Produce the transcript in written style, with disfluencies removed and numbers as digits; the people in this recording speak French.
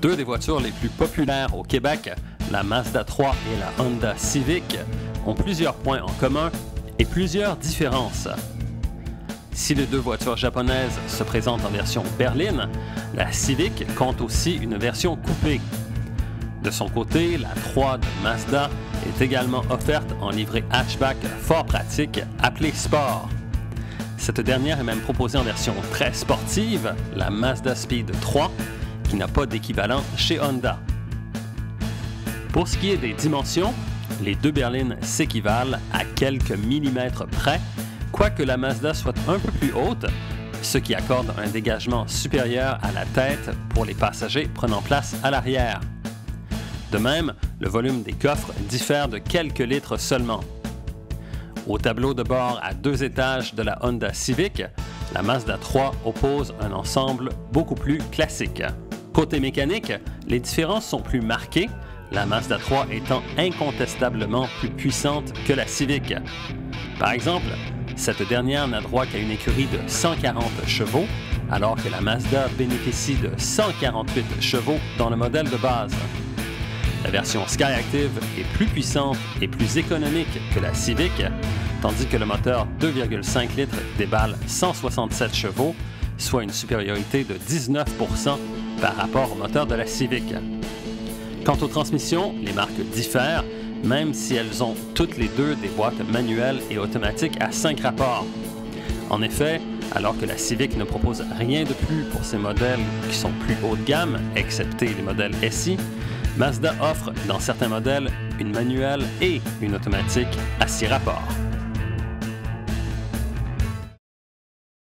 Deux des voitures les plus populaires au Québec, la Mazda 3 et la Honda Civic, ont plusieurs points en commun et plusieurs différences. Si les deux voitures japonaises se présentent en version berline, la Civic compte aussi une version coupée. De son côté, la 3 de Mazda est également offerte en livrée hatchback fort pratique appelée Sport. Cette dernière est même proposée en version très sportive, la Mazda Speed 3, qui n'a pas d'équivalent chez Honda. Pour ce qui est des dimensions, les deux berlines s'équivalent à quelques millimètres près, quoique la Mazda soit un peu plus haute, ce qui accorde un dégagement supérieur à la tête pour les passagers prenant place à l'arrière. De même, le volume des coffres diffère de quelques litres seulement. Au tableau de bord à 2 étages de la Honda Civic, la Mazda 3 oppose un ensemble beaucoup plus classique. Côté mécanique, les différences sont plus marquées, la Mazda 3 étant incontestablement plus puissante que la Civic. Par exemple, cette dernière n'a droit qu'à une écurie de 140 chevaux, alors que la Mazda bénéficie de 148 chevaux dans le modèle de base. La version Skyactiv est plus puissante et plus économique que la Civic, tandis que le moteur 2,5 litres déballe 167 chevaux, soit une supériorité de 19% par rapport au moteur de la Civic. Quant aux transmissions, les marques diffèrent, même si elles ont toutes les deux des boîtes manuelles et automatiques à 5 rapports. En effet, alors que la Civic ne propose rien de plus pour ses modèles qui sont plus haut de gamme, excepté les modèles SI, Mazda offre dans certains modèles une manuelle et une automatique à 6 rapports.